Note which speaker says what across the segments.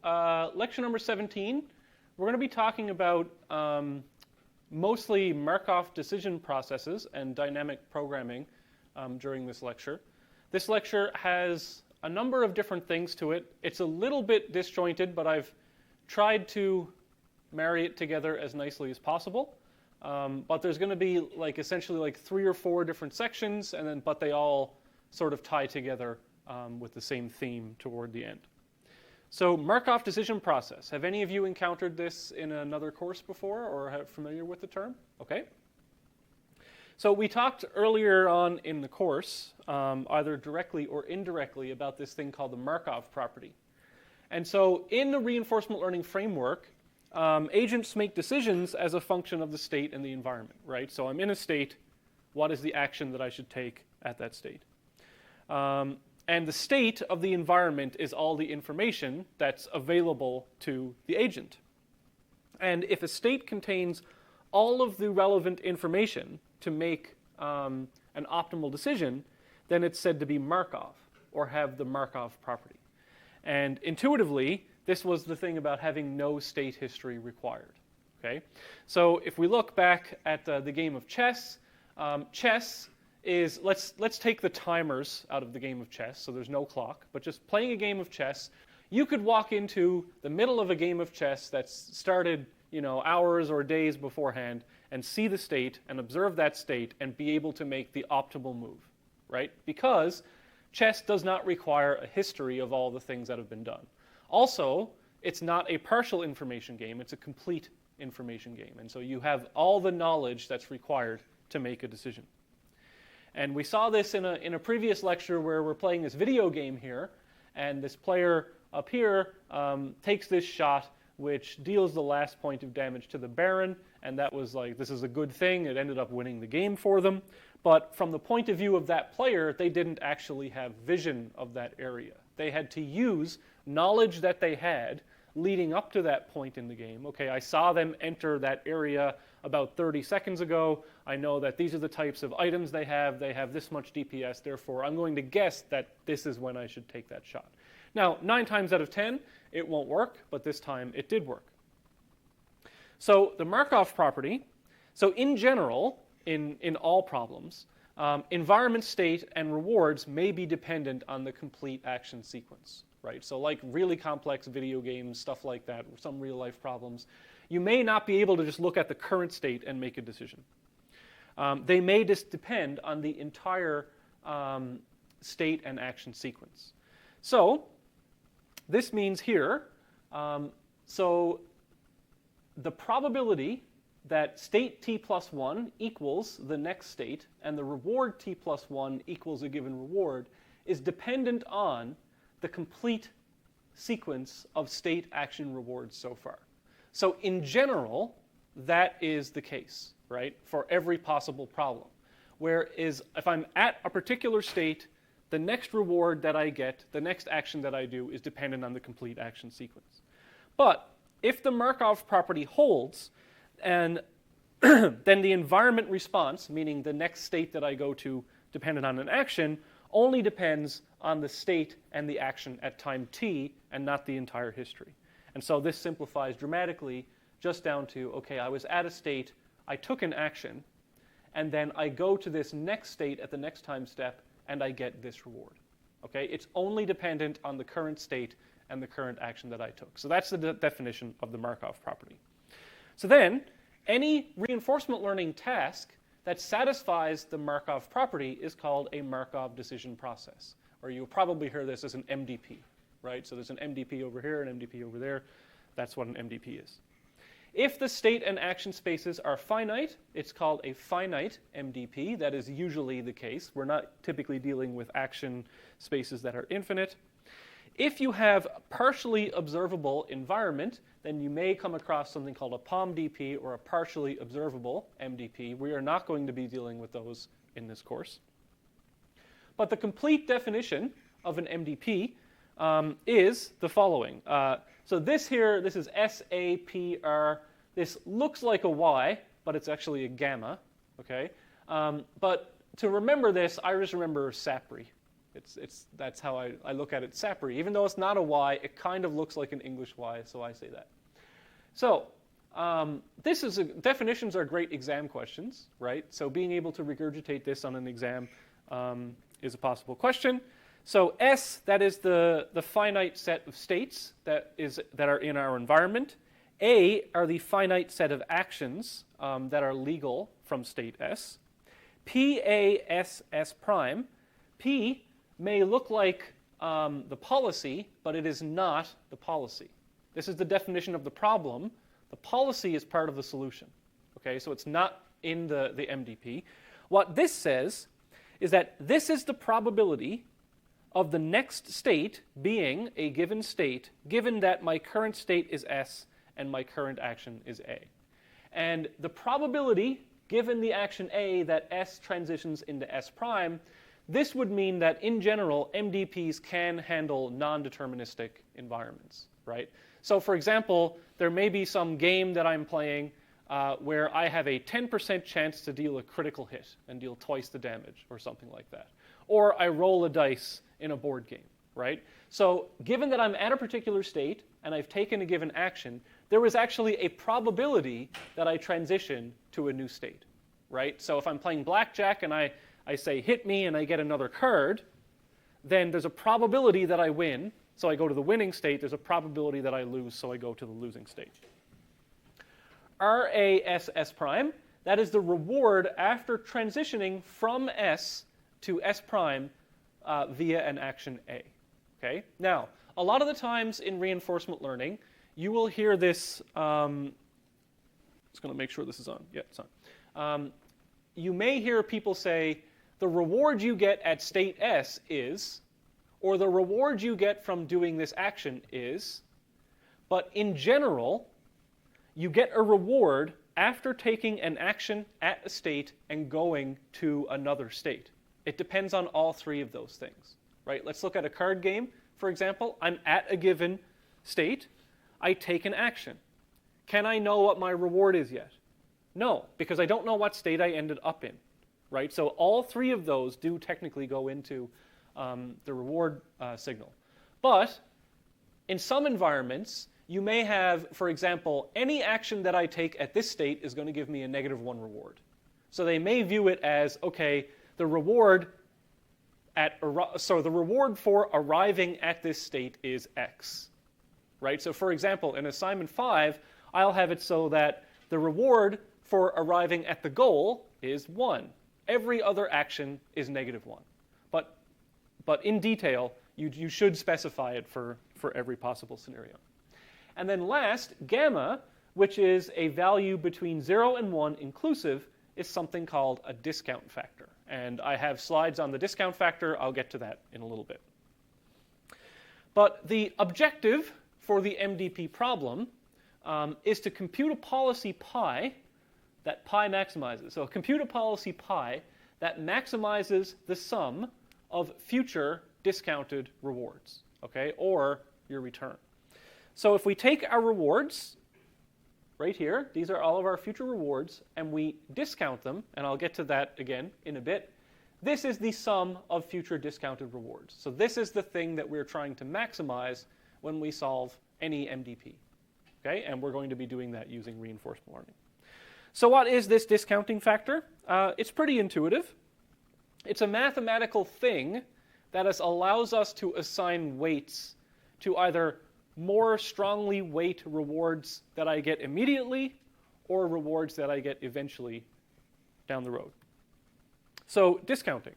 Speaker 1: lecture number 17. We're going to be talking about mostly Markov decision processes and dynamic programming during this lecture. This lecture has a number of different things to it. It's a little bit disjointed, but I've tried to marry it together as nicely as possible. But there's going to be essentially 3 or 4 different sections, but they all sort of tie together with the same theme toward the end. So Markov decision process. Have any of you encountered this in another course before or are familiar with the term? Okay. So we talked earlier on in the course, either directly or indirectly, about this thing called the Markov property. And so in the reinforcement learning framework, agents make decisions as a function of the state and the environment, right? So I'm in a state. What is the action that I should take at that state? And the state of the environment is all the information that's available to the agent. And if a state contains all of the relevant information to make an optimal decision, then it's said to be Markov or have the Markov property. And intuitively, this was the thing about having no state history required. Okay? So if we look back at the game of chess, chess is, let's take the timers out of the game of chess, so there's no clock, but just playing a game of chess, you could walk into the middle of a game of chess that's started, hours or days beforehand and see the state and observe that state and be able to make the optimal move, right? Because chess does not require a history of all the things that have been done. Also, it's not a partial information game, it's a complete information game. And so you have all the knowledge that's required to make a decision. And we saw this in a previous lecture where we're playing this video game here, and this player up here takes this shot which deals the last point of damage to the Baron, and that was this is a good thing. It ended up winning the game for them. But from the point of view of that player, they didn't actually have vision of that area. They had to use knowledge that they had leading up to that point in the game. Okay, I saw them enter that area about 30 seconds ago. I know that these are the types of items they have. They have this much DPS, therefore I'm going to guess that this is when I should take that shot. Now, 9 times out of 10, it won't work, but this time it did work. So the Markov property, so in general, in all problems, environment state and rewards may be dependent on the complete action sequence, right? So like really complex video games, stuff like that, some real life problems, you may not be able to just look at the current state and make a decision. They may just depend on the entire state and action sequence. So this means here, so the probability that state t plus 1 equals the next state and the reward t plus 1 equals a given reward is dependent on the complete sequence of state action rewards so far. So in general, that is the case, right, for every possible problem. Whereas if I'm at a particular state, the next reward that I get, the next action that I do is dependent on the complete action sequence. But if the Markov property holds, and then the environment response, meaning the next state that I go to dependent on an action, only depends on the state and the action at time t and not the entire history. And so this simplifies dramatically just down to, okay, I was at a state, I took an action, and then I go to this next state at the next time step, and I get this reward. Okay, it's only dependent on the current state and the current action that I took. So that's the definition of the Markov property. So then, any reinforcement learning task that satisfies the Markov property is called a Markov decision process, or you'll probably hear this as an MDP, right? So there's an MDP over here, an MDP over there. That's what an MDP is. If the state and action spaces are finite, it's called a finite MDP. That is usually the case. We're not typically dealing with action spaces that are infinite. If you have a partially observable environment, then you may come across something called a POMDP or a partially observable MDP. We are not going to be dealing with those in this course. But the complete definition of an MDP is the following. So this here, this is SAPR. This looks like a Y, but it's actually a gamma. Okay. But to remember this, I just remember SAPRI. That's how I look at it, sapri. Even though it's not a Y, it kind of looks like an English Y, so I say that. So definitions are great exam questions, right? So being able to regurgitate this on an exam is a possible question. So S, that is the finite set of states that are in our environment. A are the finite set of actions that are legal from state S. P, A, S, S prime. P may look like the policy, but it is not the policy. This is the definition of the problem. The policy is part of the solution. Okay, so it's not in the MDP. What this says is that this is the probability of the next state being a given state, given that my current state is S and my current action is A. And the probability, given the action A, that S transitions into S prime, this would mean that in general, MDPs can handle non-deterministic environments, right? So for example, there may be some game that I'm playing where I have a 10% chance to deal a critical hit and deal twice the damage or something like that. Or I roll a dice in a board game, right? So given that I'm at a particular state and I've taken a given action, there is actually a probability that I transition to a new state, right? So if I'm playing blackjack and I say hit me and I get another card, then there's a probability that I win, so I go to the winning state. There's a probability that I lose, so I go to the losing state. RAS S prime, that is the reward after transitioning from S to S prime via an action A. Okay? Now, a lot of the times in reinforcement learning, you will hear this. Just going to make sure this is on. Yeah, it's on. You may hear people say, the reward you get at state S is, or the reward you get from doing this action is, but in general, you get a reward after taking an action at a state and going to another state. It depends on all three of those things, right? Let's look at a card game, for example. I'm at a given state. I take an action. Can I know what my reward is yet? No, because I don't know what state I ended up in, right? So all three of those do technically go into the reward signal. But in some environments, you may have, for example, any action that I take at this state is going to give me a -1 reward. So they may view it as, okay, the reward for arriving at this state is X, right? So for example, in assignment 5, I'll have it so that the reward for arriving at the goal is 1. Every other action is -1. But in detail, you should specify it for every possible scenario. And then last, gamma, which is a value between 0 and 1 inclusive, is something called a discount factor. And I have slides on the discount factor. I'll get to that in a little bit. But the objective for the MDP problem is to compute a policy pi that pi maximizes. So compute a policy pi that maximizes the sum of future discounted rewards, okay, or your return. So if we take our rewards right here, these are all of our future rewards, and we discount them, and I'll get to that again in a bit, this is the sum of future discounted rewards. So this is the thing that we're trying to maximize when we solve any MDP, okay, and we're going to be doing that using reinforcement learning. So what is this discounting factor? It's pretty intuitive. It's a mathematical thing that allows us to assign weights to either more strongly weight rewards that I get immediately or rewards that I get eventually down the road. So discounting.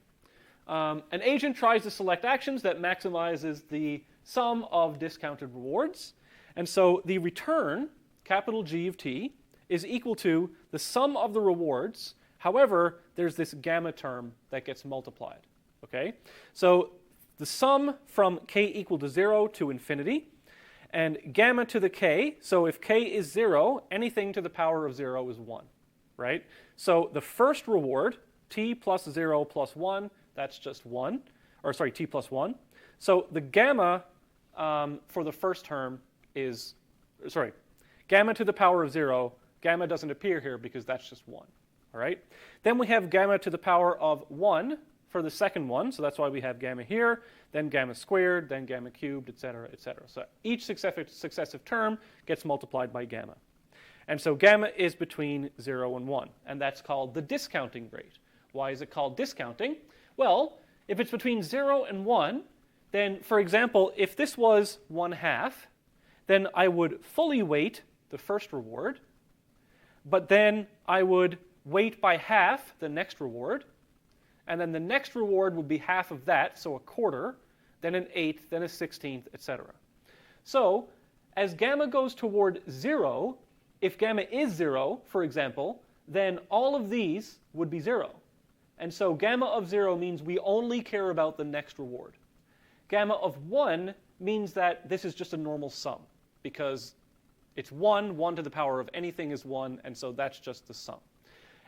Speaker 1: An agent tries to select actions that maximizes the sum of discounted rewards. And so the return, capital G of t, is equal to the sum of the rewards. However, there's this gamma term that gets multiplied. Okay? So the sum from k equal to 0 to infinity, and gamma to the k, so if k is 0, anything to the power of 0 is 1, right? So the first reward, t plus 0 plus 1, that's just 1, or sorry, t plus 1. So the gamma for the first term is, sorry, gamma to the power of 0, gamma doesn't appear here because that's just 1, all right? Then we have gamma to the power of 1 for the second one, so that's why we have gamma here, then gamma squared, then gamma cubed, et cetera, et cetera. So each successive term gets multiplied by gamma. And so gamma is between 0 and 1, and that's called the discounting rate. Why is it called discounting? Well, if it's between 0 and 1, then, for example, if this was 1/2, then I would fully weight the first reward, but then I would weight by half the next reward, and then the next reward would be half of that, so 1/4, then 1/8, then 1/16, etc. So, as gamma goes toward 0, if gamma is 0, for example, then all of these would be 0. And so gamma of 0 means we only care about the next reward. Gamma of 1 means that this is just a normal sum, because it's 1, 1 to the power of anything is 1, and so that's just the sum.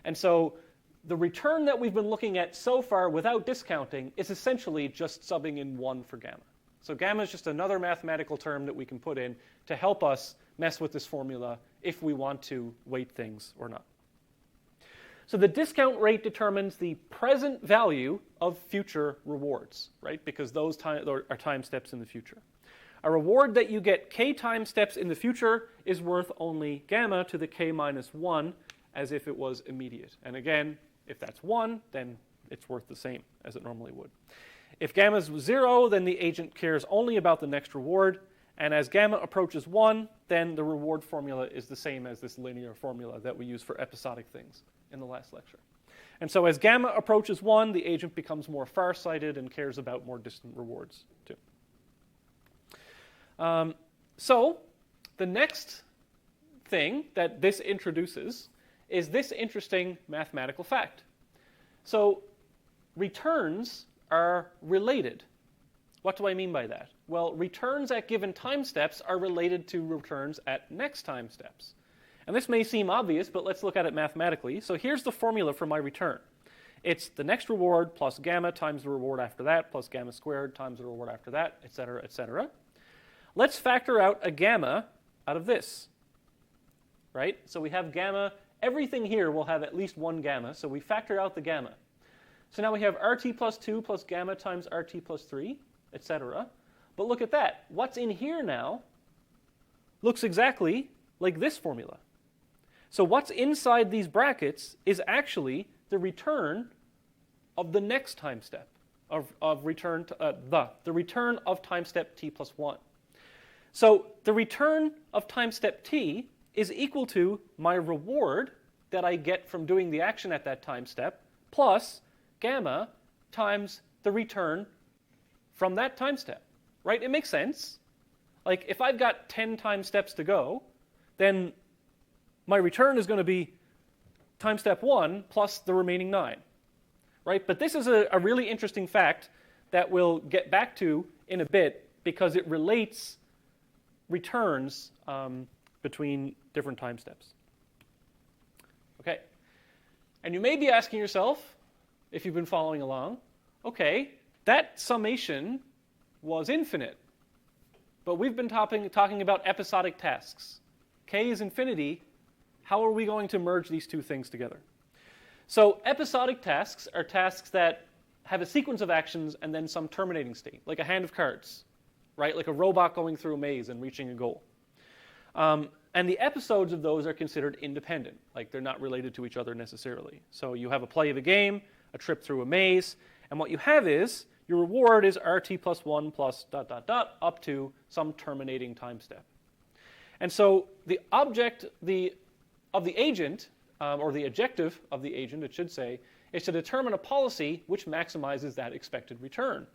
Speaker 1: And so the return that we've been looking at so far without discounting is essentially just subbing in 1 for gamma. So gamma is just another mathematical term that we can put in to help us mess with this formula if we want to weight things or not. So the discount rate determines the present value of future rewards, right? Because those are time steps in the future. A reward that you get k time steps in the future is worth only gamma to the k minus 1 as if it was immediate. And again, if that's 1, then it's worth the same as it normally would. If gamma is 0, then the agent cares only about the next reward. And as gamma approaches 1, then the reward formula is the same as this linear formula that we use for episodic things in the last lecture. And so as gamma approaches 1, the agent becomes more far-sighted and cares about more distant rewards too. So the next thing that this introduces is this interesting mathematical fact. So returns are related. What do I mean by that? Well, returns at given time steps are related to returns at next time steps. And this may seem obvious, but let's look at it mathematically. So here's the formula for my return. It's the next reward plus gamma times the reward after that plus gamma squared times the reward after that, et cetera, et cetera. Let's factor out a gamma out of this, right? So we have gamma. Everything here will have at least one gamma, so we factor out the gamma. So now we have RT plus 2 plus gamma times RT plus 3, et cetera. But look at that. What's in here now looks exactly like this formula. So what's inside these brackets is actually the return of the next time step, the return of time step t plus 1. So the return of time step t is equal to my reward that I get from doing the action at that time step plus gamma times the return from that time step, right? It makes sense. Like if I've got 10 time steps to go, then my return is going to be time step 1 plus the remaining 9, right? But this is a really interesting fact that we'll get back to in a bit because it relates returns between different time steps. Okay, and you may be asking yourself, if you've been following along, okay, that summation was infinite, but we've been talking about episodic tasks. K is infinity. How are we going to merge these two things together? So episodic tasks are tasks that have a sequence of actions and then some terminating state, like a hand of cards, right? Like a robot going through a maze and reaching a goal. And the episodes of those are considered independent, like they're not related to each other necessarily. So you have a play of a game, a trip through a maze, and what you have is your reward is RT plus 1 plus ... up to some terminating time step. And so the object of the agent, or the objective of the agent, it should say, is to determine a policy which maximizes that expected return.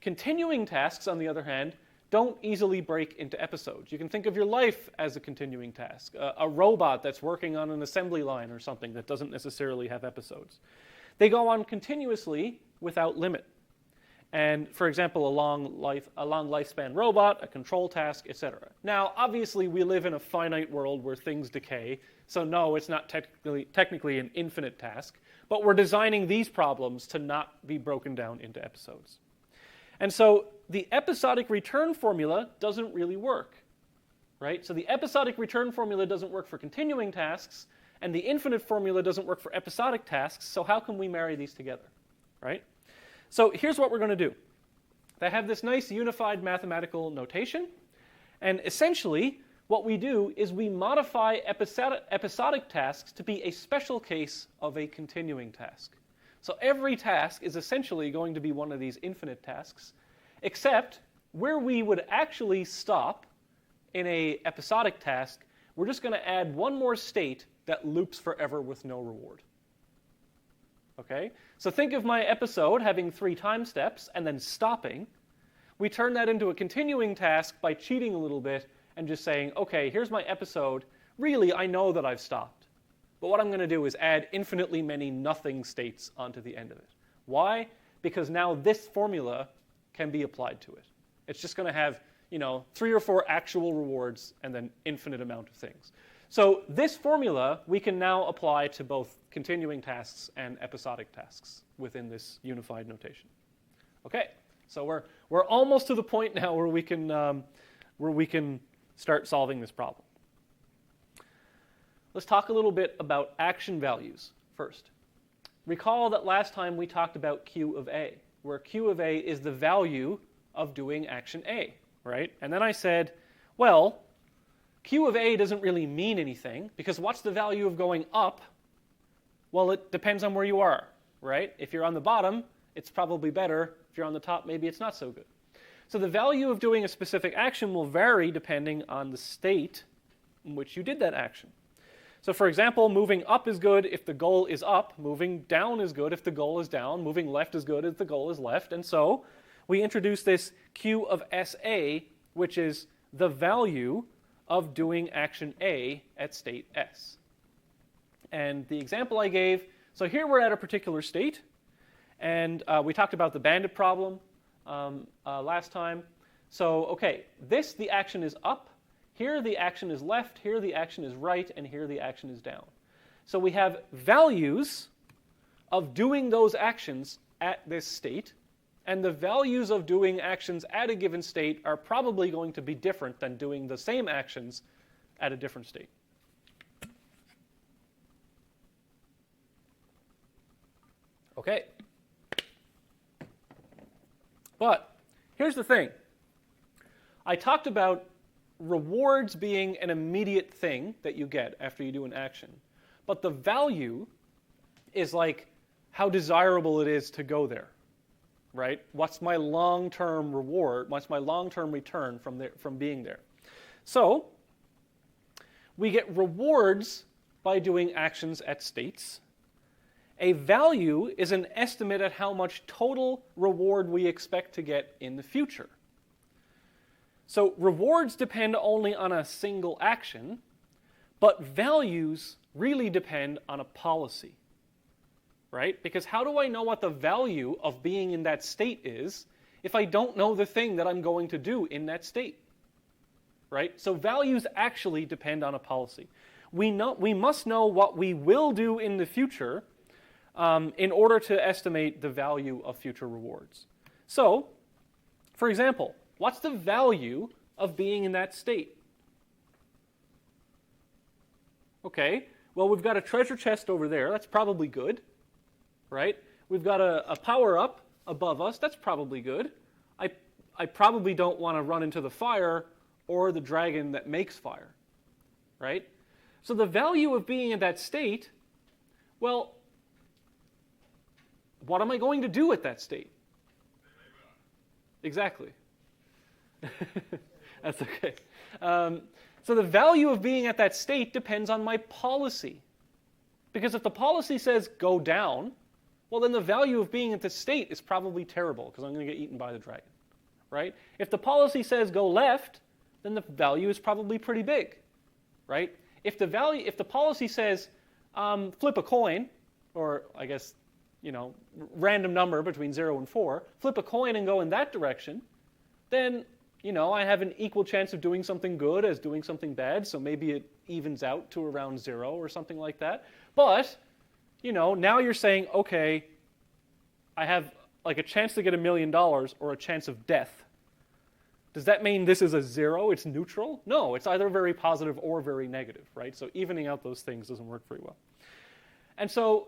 Speaker 1: Continuing tasks, on the other hand, don't easily break into episodes. You can think of your life as a continuing task, a robot that's working on an assembly line or something that doesn't necessarily have episodes. They go on continuously without limit. And for example, a long lifespan robot, a control task, etc. Now, obviously, we live in a finite world where things decay, so no, it's not technically an infinite task, but we're designing these problems to not be broken down into episodes. And so the episodic return formula doesn't really work, right? So the episodic return formula doesn't work for continuing tasks, and the infinite formula doesn't work for episodic tasks, so how can we marry these together? right? So here's what we're going to do. They have this nice unified mathematical notation, and essentially what we do is we modify episodic tasks to be a special case of a continuing task. So every task is essentially going to be one of these infinite tasks, except where we would actually stop in a episodic task, we're just going to add one more state that loops forever with no reward. Okay? So think of my episode having 3 time steps and then stopping. We turn that into a continuing task by cheating a little bit and just saying, okay, here's my episode. Really, I know that I've stopped. But what I'm going to do is add infinitely many nothing states onto the end of it. Why? Because now this formula can be applied to it. It's just going to have, 3 or 4 actual rewards and then infinite amount of things. So this formula we can now apply to both continuing tasks and episodic tasks within this unified notation. Okay, so we're almost to the point now where we can start solving this problem. Let's talk a little bit about action values first. Recall that last time we talked about Q of A, where Q of A is the value of doing action A, right? And then I said, well, Q of A doesn't really mean anything, because what's the value of going up? Well, it depends on where you are, right? If you're on the bottom, it's probably better. If you're on the top, maybe it's not so good. So the value of doing a specific action will vary depending on the state in which you did that action. So for example, moving up is good if the goal is up, moving down is good if the goal is down, moving left is good if the goal is left, and so we introduce this Q of SA, which is the value of doing action A at state S. And the example I gave, so here we're at a particular state, and we talked about the bandit problem last time. So okay, the action is up, here the action is left, here the action is right, and here the action is down. So we have values of doing those actions at this state, and the values of doing actions at a given state are probably going to be different than doing the same actions at a different state. Okay. But here's the thing. I talked about rewards being an immediate thing that you get after you do an action. But the value is like how desirable it is to go there, right? What's my long-term reward? What's my long-term return from being there? So we get rewards by doing actions at states. A value is an estimate at how much total reward we expect to get in the future. So rewards depend only on a single action, but values really depend on a policy, right? Because how do I know what the value of being in that state is if I don't know the thing that I'm going to do in that state, right? So values actually depend on a policy. We must know what we will do in the future in order to estimate the value of future rewards. So, for example, what's the value of being in that state? Okay, well, we've got a treasure chest over there. That's probably good, right? We've got a power-up above us. That's probably good. I probably don't want to run into the fire or the dragon that makes fire, right? So the value of being in that state, well, what am I going to do at that state? Exactly. That's okay. So the value of being at that state depends on my policy. Because if the policy says go down, well, then the value of being at this state is probably terrible because I'm going to get eaten by the dragon, right? If the policy says go left, then the value is probably pretty big, right? If the policy says flip a coin, or I guess, random number between 0 and 4, flip a coin and go in that direction, then, I have an equal chance of doing something good as doing something bad, so maybe it evens out to around 0 or something like that. But, now you're saying, okay, I have like a chance to get $1 million or a chance of death. Does that mean this is a 0? It's neutral? No, it's either very positive or very negative, right? So evening out those things doesn't work very well. And so,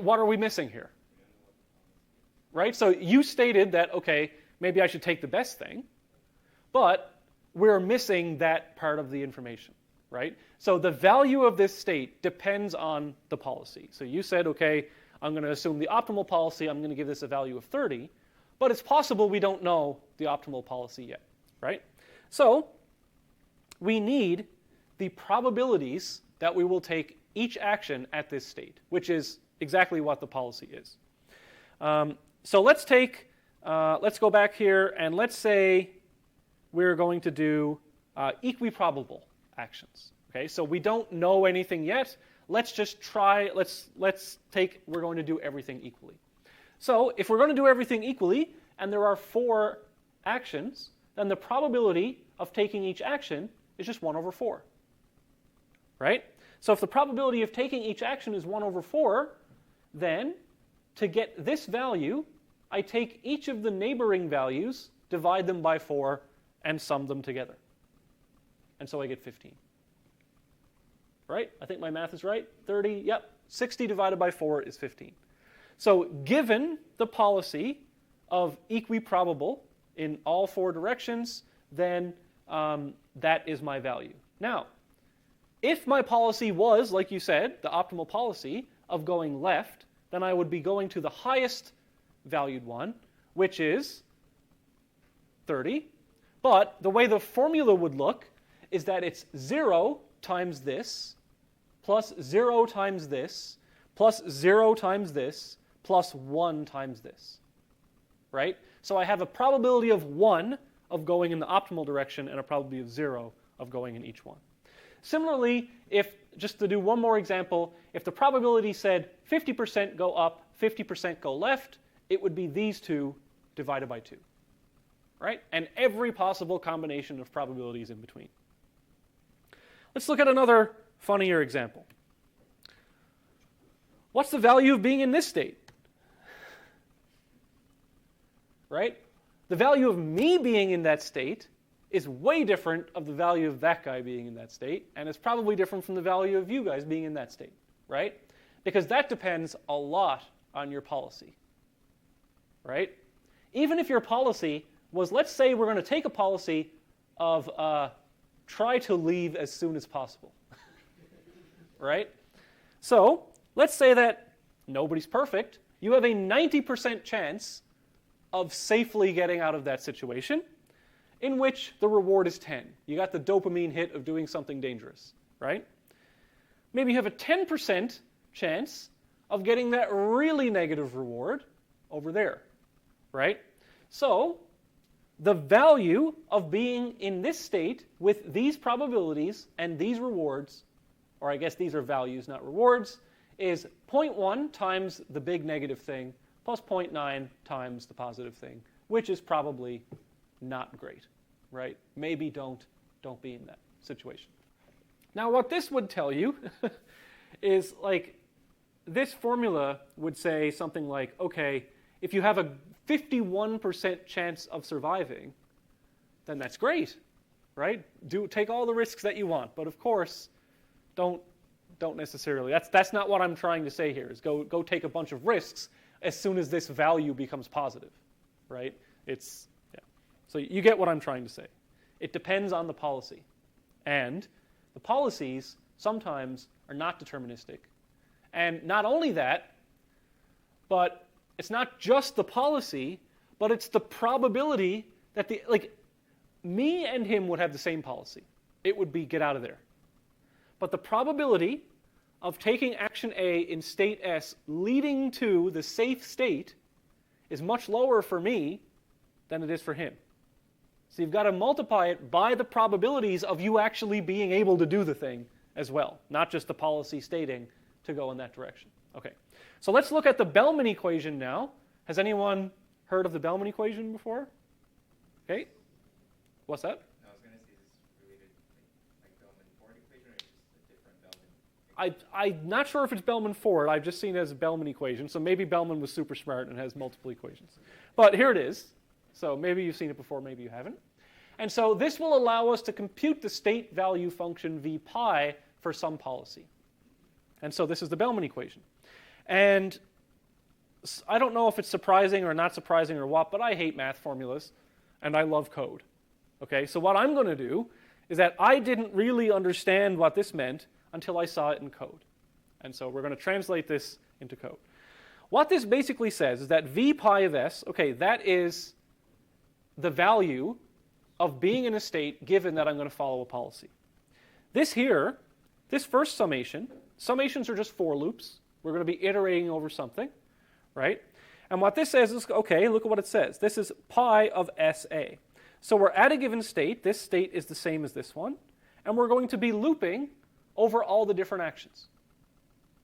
Speaker 1: what are we missing here? Right? So you stated that, okay, maybe I should take the best thing, but we're missing that part of the information, right? So the value of this state depends on the policy. So you said, okay, I'm going to assume the optimal policy, I'm going to give this a value of 30, but it's possible we don't know the optimal policy yet, right? So we need the probabilities that we will take each action at this state, which is exactly what the policy is. So let's go back here and let's say we're going to do equiprobable actions. Okay, so we don't know anything yet. Let's just try, we're going to do everything equally. So if we're going to do everything equally, and there are 4 actions, then the probability of taking each action is just 1 over 4. Right? So if the probability of taking each action is 1 over 4, then to get this value, I take each of the neighboring values, divide them by 4, and sum them together. And so I get 15. Right? I think my math is right. 30, yep. 60 divided by 4 is 15. So given the policy of equiprobable in all 4 directions, then that is my value. Now, if my policy was, like you said, the optimal policy of going left, then I would be going to the highest valued one, which is 30. But the way the formula would look is that it's 0 times this, plus 0 times this, plus 0 times this, plus 1 times this. Right? So I have a probability of 1 of going in the optimal direction and a probability of 0 of going in each one. Similarly, just to do one more example, if the probability said 50% go up, 50% go left, it would be these two divided by 2. Right? And every possible combination of probabilities in between. Let's look at another funnier example. What's the value of being in this state? Right? The value of me being in that state is way different of the value of that guy being in that state, and it's probably different from the value of you guys being in that state, right? Because that depends a lot on your policy, right? Even if your policy was, let's say we're going to take a policy of try to leave as soon as possible, right? So let's say that nobody's perfect. You have a 90% chance of safely getting out of that situation, in which the reward is 10. You got the dopamine hit of doing something dangerous, right? Maybe you have a 10% chance of getting that really negative reward over there, right? So the value of being in this state with these probabilities and these rewards, or I guess these are values, not rewards, is 0.1 times the big negative thing plus 0.9 times the positive thing, which is probably not great, right? Maybe don't be in that situation. Now, what this would tell you is like this formula would say something like, okay, if you have a 51% chance of surviving, then that's great, right? Take all the risks that you want, but of course, don't necessarily. That's not what I'm trying to say here. Is go take a bunch of risks as soon as this value becomes positive, right? So you get what I'm trying to say. It depends on the policy. And the policies sometimes are not deterministic. And not only that, but it's not just the policy, but it's the probability that me and him would have the same policy. It would be get out of there. But the probability of taking action A in state S leading to the safe state is much lower for me than it is for him. So you've got to multiply it by the probabilities of you actually being able to do the thing as well, not just the policy stating to go in that direction. Okay, so let's look at the Bellman equation now. Has anyone heard of the Bellman equation before? Okay, what's that?
Speaker 2: I was going to say, is this related like Bellman-Ford equation, or is it just a different Bellman equation?
Speaker 1: I'm not sure if it's Bellman-Ford. I've just seen it as a Bellman equation, so maybe Bellman was super smart and has multiple equations. But here it is. So maybe you've seen it before, maybe you haven't. And so this will allow us to compute the state value function v pi for some policy. And so this is the Bellman equation. And I don't know if it's surprising or not surprising or what, but I hate math formulas, and I love code. Okay, so what I'm going to do is that I didn't really understand what this meant until I saw it in code. And so we're going to translate this into code. What this basically says is that v pi of s, okay, that is the value of being in a state given that I'm going to follow a policy. This here, this first summation, summations are just for loops. We're going to be iterating over something, right? And what this says is, okay, look at what it says. This is pi of SA. So we're at a given state. This state is the same as this one. And we're going to be looping over all the different actions,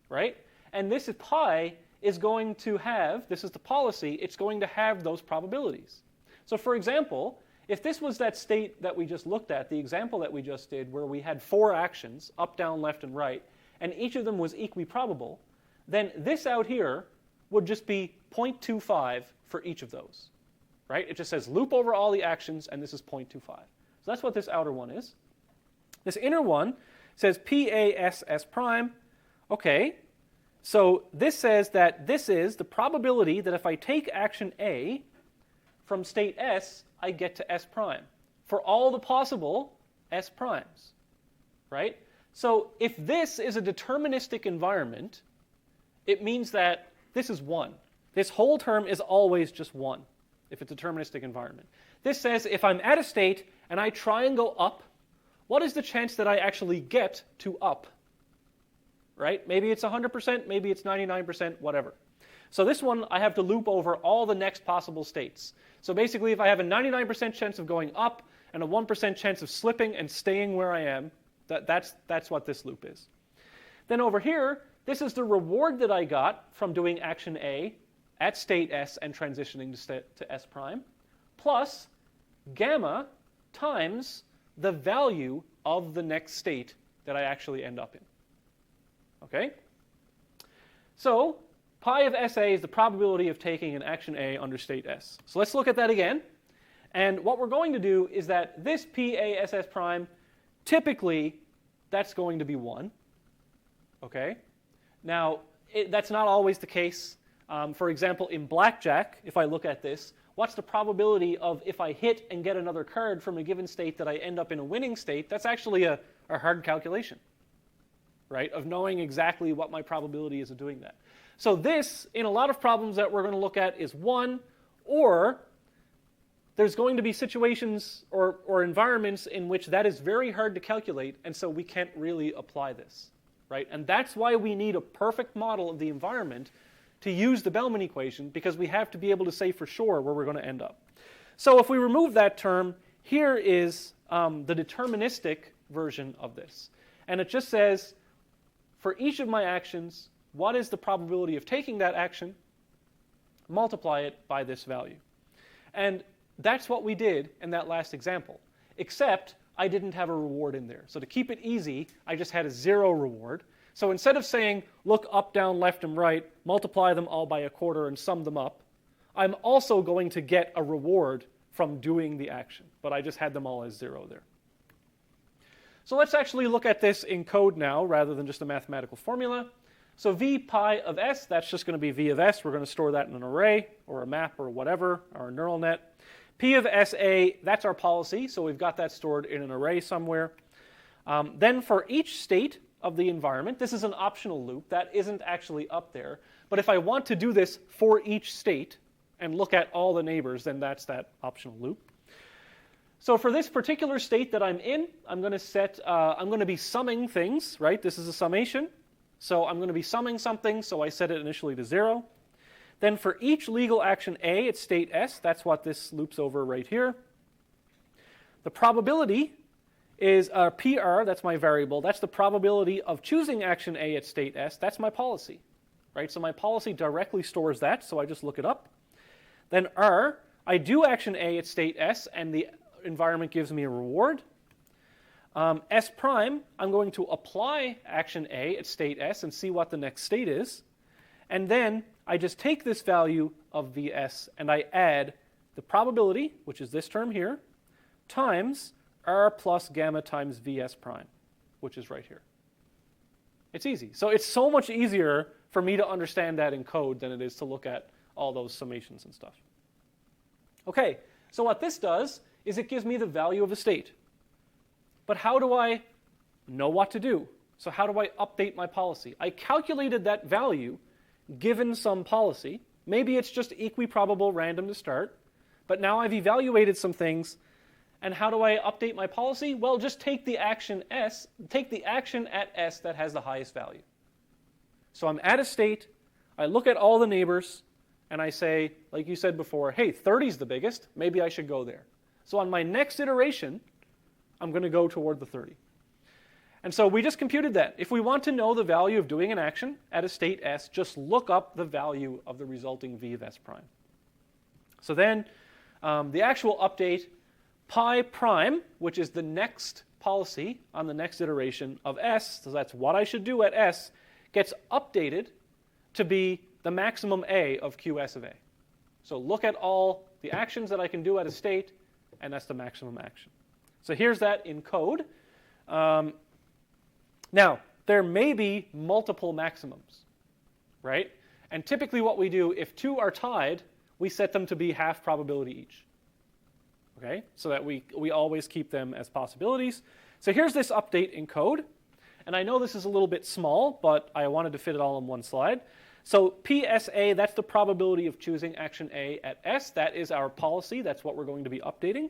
Speaker 1: right? And this pi is going to have, this is the policy, it's going to have those probabilities. So for example, if this was that state that we just looked at, the example that we just did where we had 4 actions, up, down, left, and right, and each of them was equally probable, then this out here would just be 0.25 for each of those, right? It just says loop over all the actions, and this is 0.25. So that's what this outer one is. This inner one says PASS prime. Okay, so this says that this is the probability that if I take action A from state S, I get to S prime for all the possible S primes, right? So if this is a deterministic environment, it means that this is 1. This whole term is always just 1 if it's a deterministic environment. This says if I'm at a state and I try and go up, what is the chance that I actually get to up? Right? Maybe it's 100%, maybe it's 99%, whatever. So this one, I have to loop over all the next possible states. So basically, if I have a 99% chance of going up and a 1% chance of slipping and staying where I am, that's what this loop is. Then over here, this is the reward that I got from doing action A at state S and transitioning to S prime, plus gamma times the value of the next state that I actually end up in. Okay? So pi of SA is the probability of taking an action A under state S. So let's look at that again. And what we're going to do is that this PASS prime, typically, that's going to be 1. Okay? Now, that's not always the case. For example, in blackjack, if I look at this, what's the probability of if I hit and get another card from a given state that I end up in a winning state? That's actually a hard calculation, right, of knowing exactly what my probability is of doing that. So this, in a lot of problems that we're going to look at, is 1, or there's going to be situations or environments in which that is very hard to calculate, and so we can't really apply this, right? And that's why we need a perfect model of the environment to use the Bellman equation, because we have to be able to say for sure where we're going to end up. So if we remove that term, here is the deterministic version of this. And it just says, for each of my actions, what is the probability of taking that action? Multiply it by this value. And that's what we did in that last example, except I didn't have a reward in there. So to keep it easy, I just had a 0 reward. So instead of saying, look up, down, left, and right, multiply them all by a quarter and sum them up, I'm also going to get a reward from doing the action. But I just had them all as 0 there. So let's actually look at this in code now, rather than just a mathematical formula. So v pi of s, that's just going to be v of s. We're going to store that in an array, or a map, or whatever, or a neural net. P of sa, that's our policy, so we've got that stored in an array somewhere. Then for each state of the environment, this is an optional loop. That isn't actually up there. But if I want to do this for each state and look at all the neighbors, then that's that optional loop. So for this particular state that I'm in, I'm going to be summing things, right? This is a summation. So I'm going to be summing something, so I set it initially to 0. Then for each legal action A at state S, that's what this loops over right here. The probability is PR, that's my variable. That's the probability of choosing action A at state S. That's my policy, right? So my policy directly stores that, so I just look it up. Then R, I do action A at state S, and the environment gives me a reward. S prime, I'm going to apply action A at state S and see what the next state is. And then I just take this value of Vs and I add the probability, which is this term here, times R plus gamma times Vs prime, which is right here. It's easy. So it's so much easier for me to understand that in code than it is to look at all those summations and stuff. Okay, so what this does is it gives me the value of a state. But how do I know what to do? So how do I update my policy? I calculated that value given some policy. Maybe it's just equiprobable random to start, but now I've evaluated some things. And how do I update my policy? Well, just take the action S, take the action at S that has the highest value. So I'm at a state, I look at all the neighbors, and I say, like you said before, hey, 30 is the biggest, maybe I should go there. So on my next iteration, I'm going to go toward the 30. And so we just computed that. If we want to know the value of doing an action at a state S, just look up the value of the resulting V of S prime. So then the actual update, pi prime, which is the next policy on the next iteration of S, so that's what I should do at S, gets updated to be the maximum A of QS of A. So look at all the actions that I can do at a state, and that's the maximum action. So here's that in code. Now, there may be multiple maximums, right? And typically what we do, if two are tied, we set them to be half probability each. Okay? So that we always keep them as possibilities. So here's this update in code. And I know this is a little bit small, but I wanted to fit it all on one slide. So PSA, that's the probability of choosing action A at S. That is our policy. That's what we're going to be updating.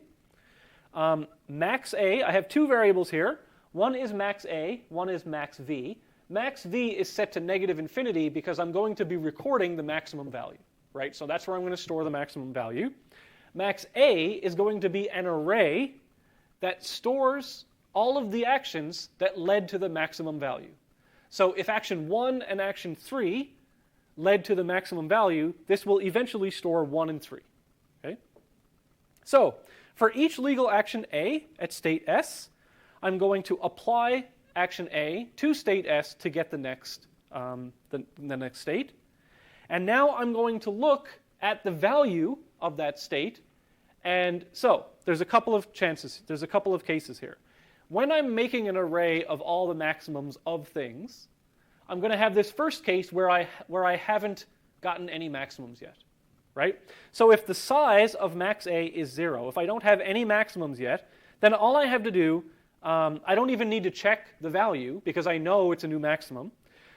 Speaker 1: Max A, I have two variables here. One is max A, one is max V. Max V is set to negative infinity because I'm going to be recording the maximum value, right? So that's where I'm going to store the maximum value. Max A is going to be an array that stores all of the actions that led to the maximum value. So if action 1 and action 3 led to the maximum value, this will eventually store 1 and 3. Okay? So for each legal action A at state S, I'm going to apply action A to state S to get the next state. And now I'm going to look at the value of that state. And so there's a couple of chances, there's a couple of cases here. When I'm making an array of all the maximums of things, I'm going to have this first case where I haven't gotten any maximums yet, right? So if the size of max A is 0, if I don't have any maximums yet, then all I have to do, I don't even need to check the value because I know it's a new maximum.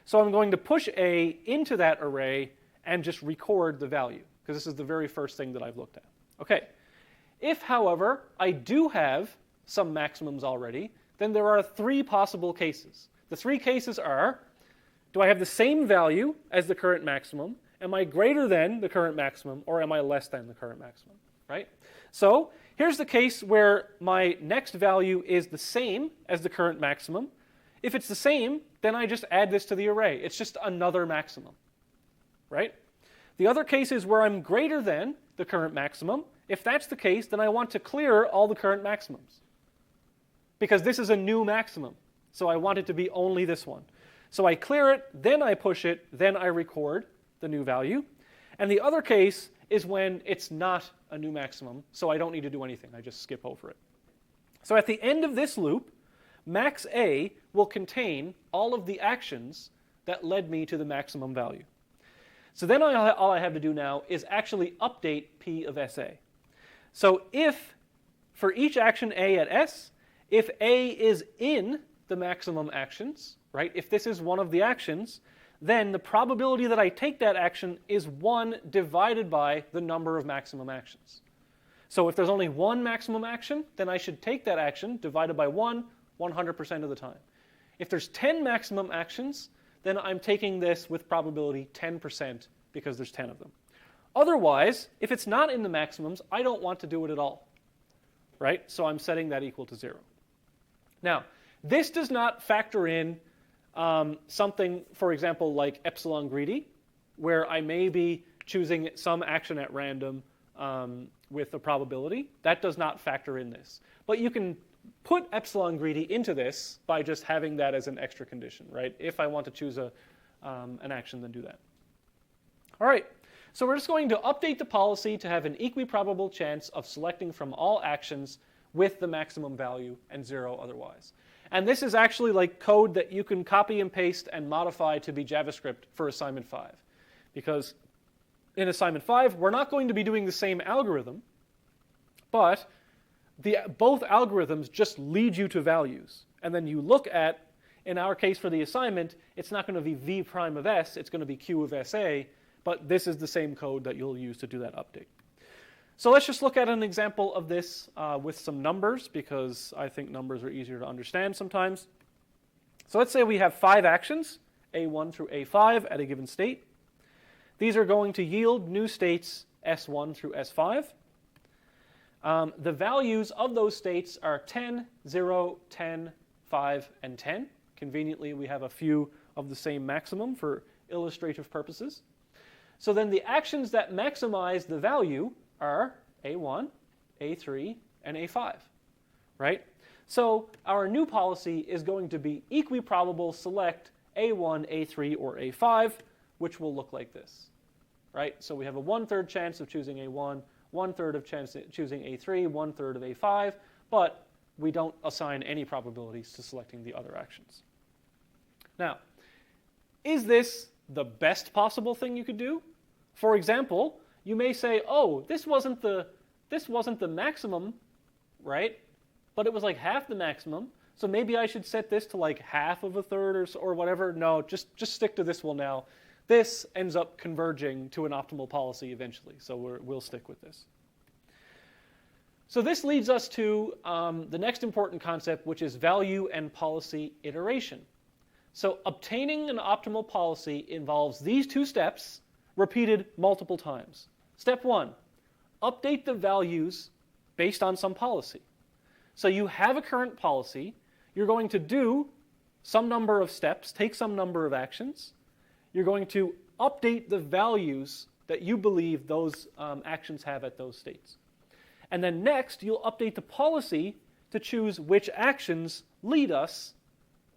Speaker 1: So I'm going to push A into that array and just record the value because this is the very first thing that I've looked at. Okay. If, however, I do have some maximums already, then there are three possible cases. The three cases are, do I have the same value as the current maximum? Am I greater than the current maximum, or am I less than the current maximum, right? So here's the case where my next value is the same as the current maximum. If it's the same, then I just add this to the array. It's just another maximum, right? The other case is where I'm greater than the current maximum. If that's the case, then I want to clear all the current maximums because this is a new maximum. So I want it to be only this one. So I clear it, then I push it, then I record the new value. And the other case is when it's not a new maximum, so I don't need to do anything. I just skip over it. So at the end of this loop, max A will contain all of the actions that led me to the maximum value. So then all I have to do now is actually update P of SA. So if, for each action A at S, if A is in the maximum actions, right, if this is one of the actions, then the probability that I take that action is 1 divided by the number of maximum actions. So if there's only one maximum action, then I should take that action divided by 1 100% of the time. If there's 10 maximum actions, then I'm taking this with probability 10% because there's 10 of them. Otherwise, if it's not in the maximums, I don't want to do it at all, right? So I'm setting that equal to 0. Now, this does not factor in something, for example, like epsilon greedy, where I may be choosing some action at random with a probability. That does not factor in this. But you can put epsilon greedy into this by just having that as an extra condition, right? If I want to choose an action, then do that. All right, so we're just going to update the policy to have an equiprobable chance of selecting from all actions with the maximum value and 0 otherwise. And this is actually like code that you can copy and paste and modify to be JavaScript for assignment 5. Because in assignment 5, we're not going to be doing the same algorithm, but both algorithms just lead you to values. And then you look at, in our case for the assignment, it's not going to be v prime of s, it's going to be q of sa, but this is the same code that you'll use to do that update. So let's just look at an example of this with some numbers, because I think numbers are easier to understand sometimes. So let's say we have 5 actions, A1 through A5 at a given state. These are going to yield new states S1 through S5. The values of those states are 10, 0, 10, 5, and 10. Conveniently, we have a few of the same maximum for illustrative purposes. So then the actions that maximize the value are A1, A3, and A5, right? So our new policy is going to be equiprobable select A1, A3, or A5, which will look like this, right? So we have a 1/3 chance of choosing A1, 1/3 of chance of choosing A3, 1/3 of A5, but we don't assign any probabilities to selecting the other actions. Now, is this the best possible thing you could do? For example, you may say, oh, this wasn't the maximum, right? But it was like half the maximum. So maybe I should set this to like half of a third or whatever. No, just stick to this one now. This ends up converging to an optimal policy eventually. So we'll stick with this. So this leads us to the next important concept, which is value and policy iteration. So obtaining an optimal policy involves these 2 steps repeated multiple times. Step 1, update the values based on some policy. So you have a current policy. You're going to do some number of steps, take some number of actions. You're going to update the values that you believe those actions have at those states. And then next, you'll update the policy to choose which actions lead us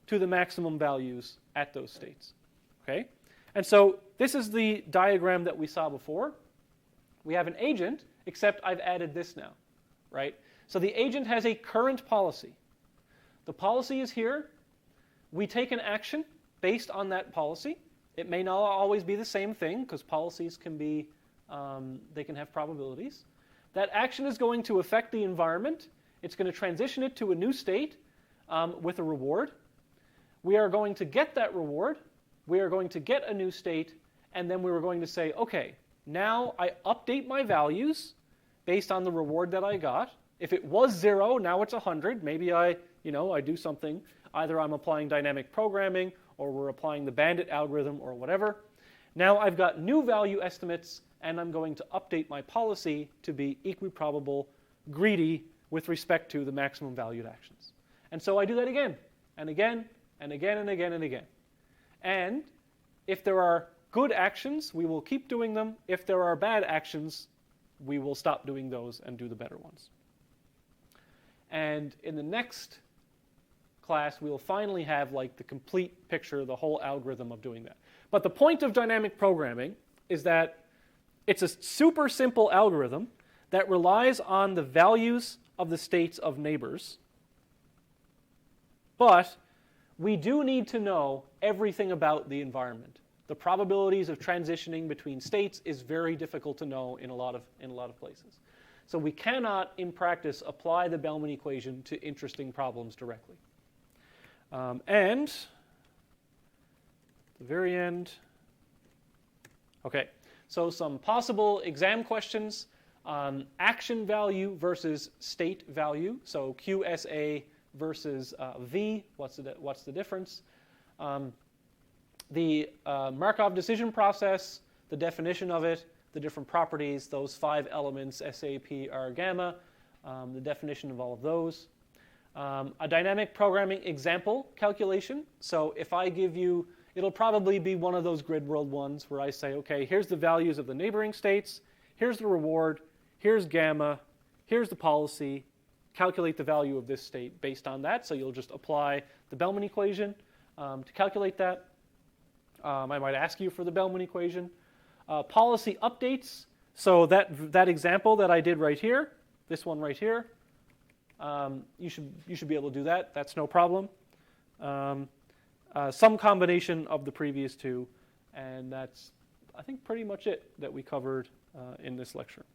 Speaker 1: to the maximum values at those states. Okay? And so this is the diagram that we saw before. We have an agent, except I've added this now, right? So the agent has a current policy. The policy is here. We take an action based on that policy. It may not always be the same thing, because policies can be, they can have probabilities. That action is going to affect the environment. It's going to transition it to a new state with a reward. We are going to get that reward. We are going to get a new state, and then we were going to say, okay, now I update my values based on the reward that I got. If it was 0, now it's 100. Maybe I do something. Either I'm applying dynamic programming, or we're applying the bandit algorithm, or whatever. Now I've got new value estimates, and I'm going to update my policy to be equiprobable, greedy with respect to the maximum valued actions. And so I do that again, and again, and again, and again, and again. And if there are good actions, we will keep doing them. If there are bad actions, we will stop doing those and do the better ones. And in the next class, we will finally have like the complete picture, the whole algorithm of doing that. But the point of dynamic programming is that it's a super simple algorithm that relies on the values of the states of neighbors. But we do need to know everything about the environment. The probabilities of transitioning between states is very difficult to know in a lot of places. So we cannot, in practice, apply the Bellman equation to interesting problems directly. And the very end. Okay, so some possible exam questions. Action value versus state value. So QSA versus V, what's the difference? The Markov decision process, the definition of it, the different properties, those 5 elements, SA, P, R, gamma, the definition of all of those. A dynamic programming example calculation. So if I give you, it'll probably be one of those grid world ones where I say, okay, here's the values of the neighboring states, here's the reward, here's gamma, here's the policy, calculate the value of this state based on that. So you'll just apply the Bellman equation to calculate that. I might ask you for the Bellman equation. Policy updates. So that example that I did right here, this one right here, you should be able to do that. That's no problem. Some combination of the previous two, and that's, I think, pretty much it that we covered in this lecture.